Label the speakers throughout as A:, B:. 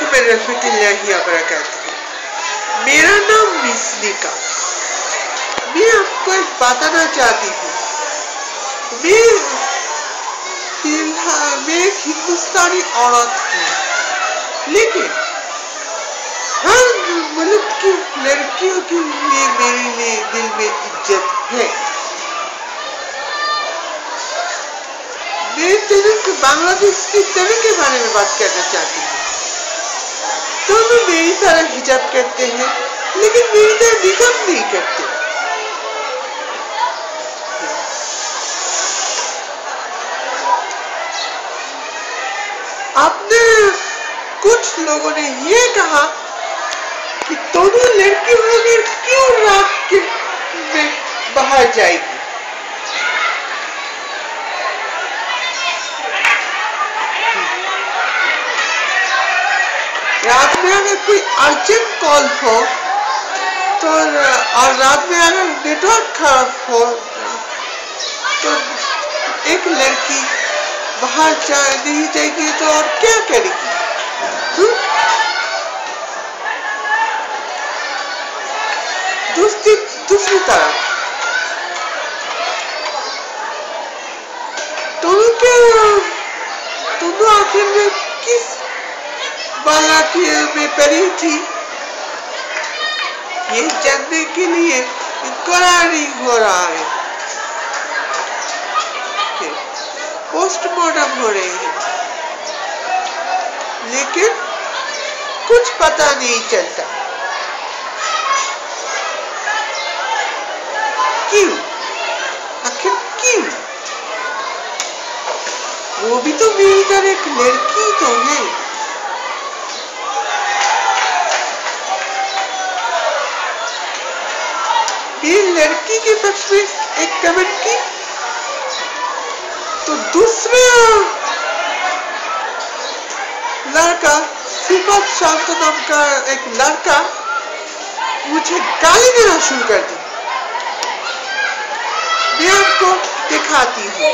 A: वालेकुम रहमतुल्लाहि व बरकातुहू। मेरा नाम मिस्निका। मैं आपको बताना चाहती हूँ, मैं एक हिंदुस्तानी औरत हूँ, लेकिन हर मुल्क की लड़कियों के लिए मेरे लिए दिल में इज्जत है। मैं बांग्लादेश की तरह के बारे में बात करना चाहती हूँ। दोनों मेरी तरह हिजाब करते हैं, लेकिन मेरी तरह निकाब नहीं करते। आपने कुछ लोगों ने ये कहा कि दोनों लड़की होकर क्यों रात में बाहर जाएगी। रात में अगर कोई अर्जेंट कॉल हो तो, और रात में अगर नेटवर्क खराब हो तो एक लड़की बाहर नहीं जाएगी तो और क्या करेगी। दूसरी तरफ दोनों आखिर में किस बाला की में पड़ी थी, ये जानने के लिए इंक्वायरी हो रहा है, पोस्टमार्टम हो रही है, लेकिन कुछ पता नहीं चलता। क्यों? आखिर क्यों? वो भी तो मेरी तरह एक लड़की तो है। ये लड़की के पक्ष में एक कमेंट की तो दूसरे लड़का सिफत शांत नाम का एक लड़का मुझे गाली देना शुरू कर दी। मैं आपको दिखाती हूँ।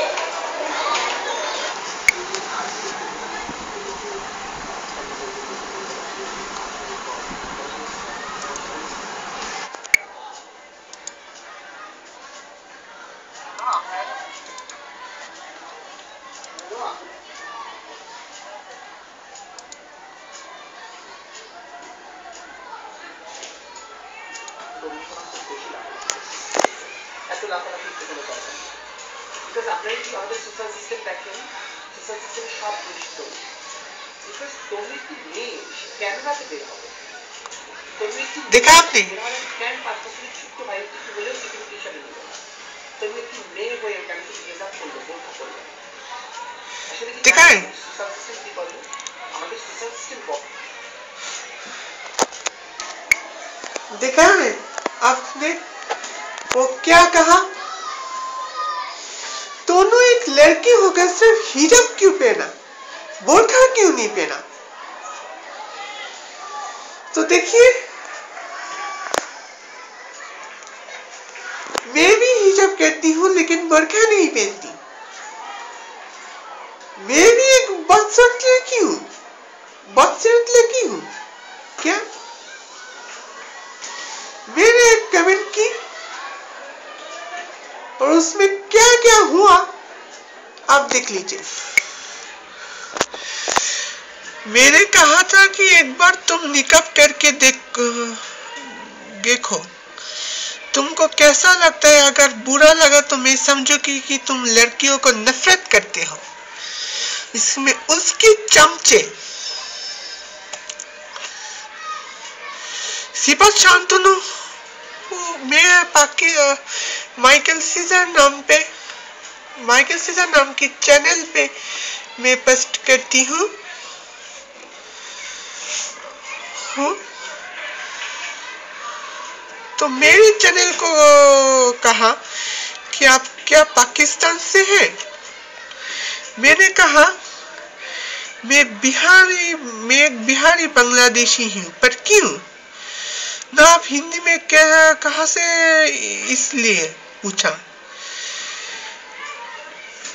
A: देखा आपने? देखा है? देखा है आपने? वो क्या कहा? दोनों एक लड़की होकर सिर्फ हिजाब क्यों पहना, बुर्का क्यों नहीं पहना? तो देखिए, मैं भी हिजाब करती हूँ लेकिन बुर्का नहीं पहनती। मैं भी एक बदसूरत लड़की हूँ, बदसूरत लड़की हूँ क्या? मैंने एक कमेंट की और उसमें क्या क्या हुआ आप देख लीजिए। मैंने कहा था कि एक बार तुम निकाब करके देखो, तुमको कैसा लगता है। अगर बुरा लगा तो मैं समझूंगी कि तुम लड़कियों को नफरत करते हो। इसमें उसके चमचे सिफत शांतनु मैं माइकल सीजर नाम के चैनल पे मैं पोस्ट करती हूँ। तो मेरे चैनल को कहा कि आप क्या पाकिस्तान से हैं? मैंने कहा मैं एक बिहारी बांग्लादेशी हूँ। पर क्यों ना आप हिंदी में कहा से इसलिए पूछा।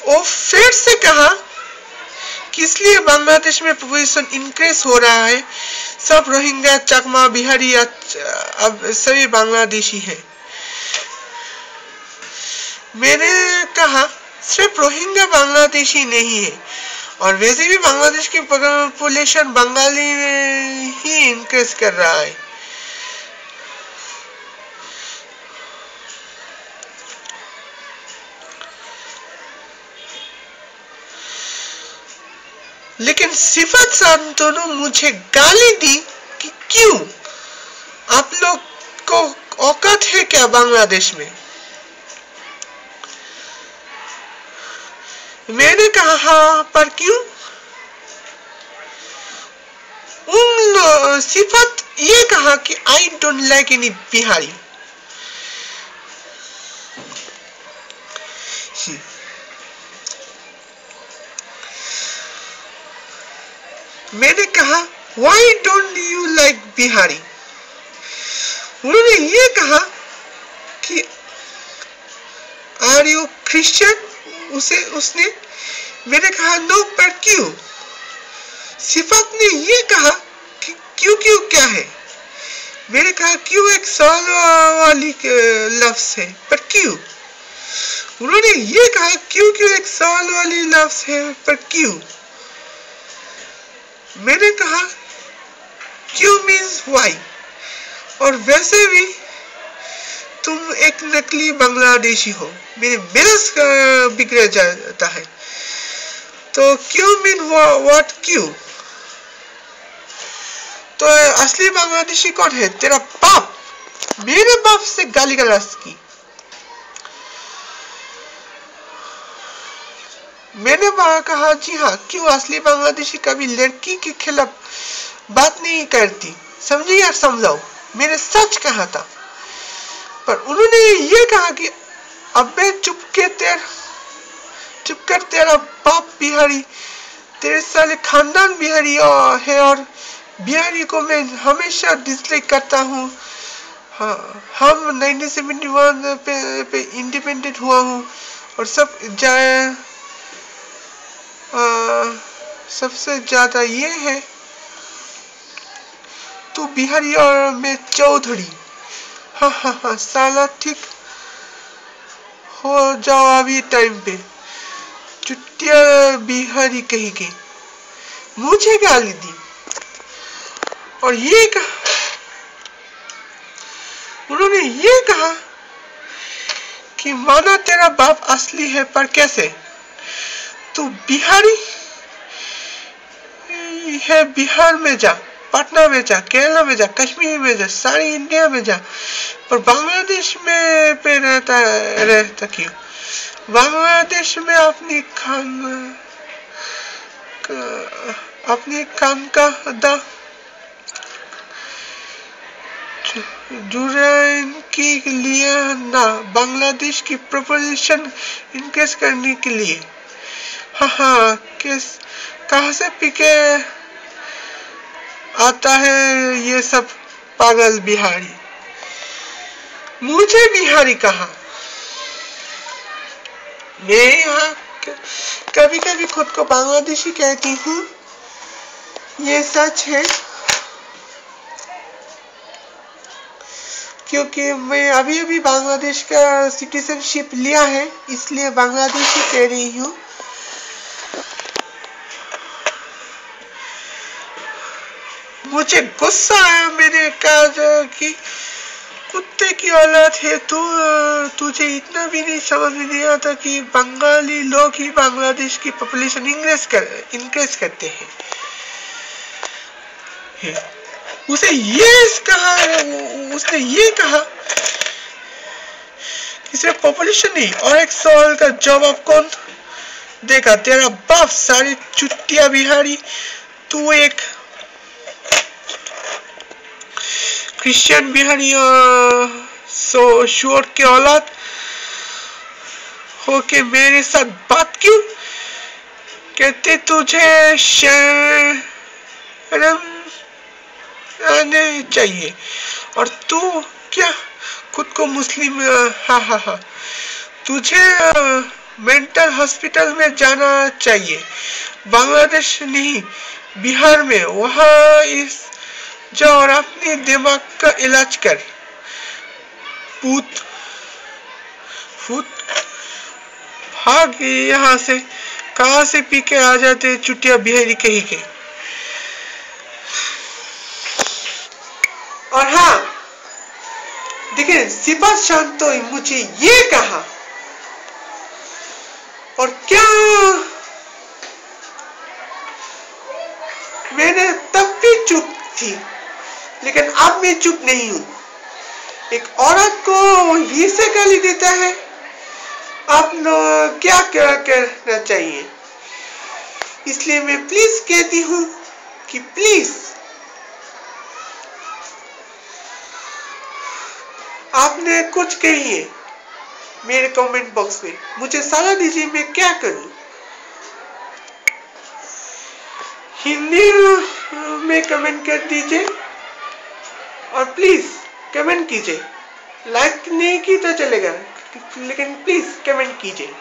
A: और फिर से कहा किस लिए बांग्लादेश में पॉपुलेशन इंक्रीज हो रहा है? सब रोहिंग्या, चकमा, बिहारी अब सभी बांग्लादेशी हैं। मैंने कहा सिर्फ रोहिंग्या बांग्लादेशी नहीं है, और वैसे भी बांग्लादेश की पॉपुलेशन बंगाली ही इंक्रीज कर रहा है। लेकिन सिफत सांतोनो मुझे गाली दी कि क्यों, आप लोग को औकात है क्या बांग्लादेश में? मैंने कहा हाँ, पर क्यों? सिफत ये कहा कि I don't like any Bihari. मैंने कहा why don't you like Bihari? उन्होंने ये कहा कि आर यू क्रिश्चियन? उसने मैंने कहा नो, पर क्यों? सिफत ने ये कहा कि क्यों क्यों क्या है? मैंने कहा क्यों एक सवाल वाली लफ्ज है, पर क्यों? उन्होंने ये कहा क्यों क्यों एक सवाल वाली लफ्ज है, पर क्यों? मैंने कहा क्यों मीन्स व्हाई, और वैसे भी तुम एक नकली बांग्लादेशी हो। मेरा बिगड़ जाता है। तो क्यों मीन व्हाट, क्यों? तो असली बांग्लादेशी कौन है? तेरा बाप। मेरे बाप से गाली गलौज की। मैंने कहा जी हाँ, क्यों असली बांग्लादेशी कभी लड़की के खिलाफ बात नहीं करती, समझी या समझाओ? मैंने सच कहा था, पर उन्होंने ये कहा कि अबे चुप कर, तेरा बाप बिहारी, तेरे साले खानदान बिहारी है, और बिहारी को मैं हमेशा डिसलाइक करता हूँ। हाँ, हम 1971 पे इंडिपेंडेंट हुआ हूँ, और सबसे ज्यादा ये है तू बिहारी और मैं चौधरी। हाँ, साला ठीक हो जाओ अभी टाइम पे, चुटिया बिहारी कहेगी। मुझे गाली दी, और उन्होंने ये कहा कि माना तेरा बाप असली है, पर कैसे? तू बिहारी है, बिहार में जा, पटना में जा, केरला में जा, कश्मीर में जा, सारी इंडिया में जा, पर बांग्लादेश में पे रहता क्यों? बांग्लादेश में अपनी खान का अदा जुराइन के लिए ना, बांग्लादेश की पॉपुलेशन इंक्रीज करने के लिए। हाँ, कहाँ से पीके आता है ये सब पागल बिहारी? मुझे बिहारी कहा। मैं यहाँ कभी कभी खुद को बांग्लादेशी कहती हूँ, ये सच है, क्योंकि मैं अभी बांग्लादेश का सिटीजनशिप लिया है, इसलिए बांग्लादेशी कह रही हूँ। मुझे गुस्सा आया, मैंने कहा कि कुत्ते की औलाद है तू, तुझे इतना भी नहीं समझ में नहीं आता कि बंगाली लोग ही बांग्लादेश की पॉपुलेशन इंक्रीज करते हैं। उसने ये कहा कि सिर्फ पॉपुलेशन नहीं, और एक सवाल का जवाब कौन देगा? तेरा बाप, सारी चुटिया बिहारी। तू एक क्रिश्चियन बिहारी शोर के औलाद होके मेरे साथ बात क्यों कहते? तुझे शर्म आने चाहिए। और तू क्या खुद को मुस्लिम? हाँ, तुझे मेंटल हॉस्पिटल में जाना चाहिए। बांग्लादेश नहीं, बिहार में, वहाँ इस जाओ और अपने दिमाग का इलाज कर। भूत भूत भाग यहाँ से, कहाँ से पी के आ जाते चुटिया बिहारी कहीं के। और हाँ देखिए, सिपा शांतो मुझे ये कहा, और क्या मैंने तब भी चुप थी, लेकिन अब मैं चुप नहीं हूं। एक औरत को ये से गाली देता है, आप क्या करना चाहिए। इसलिए मैं प्लीज कहती हूं कि प्लीज आपने कुछ कहिए मेरे कमेंट बॉक्स में, मुझे सलाह दीजिए मैं क्या करूं। हिंदी में कमेंट कर दीजिए और प्लीज कमेंट कीजिए। लाइक नहीं की तो चलेगा, लेकिन प्लीज कमेंट कीजिए।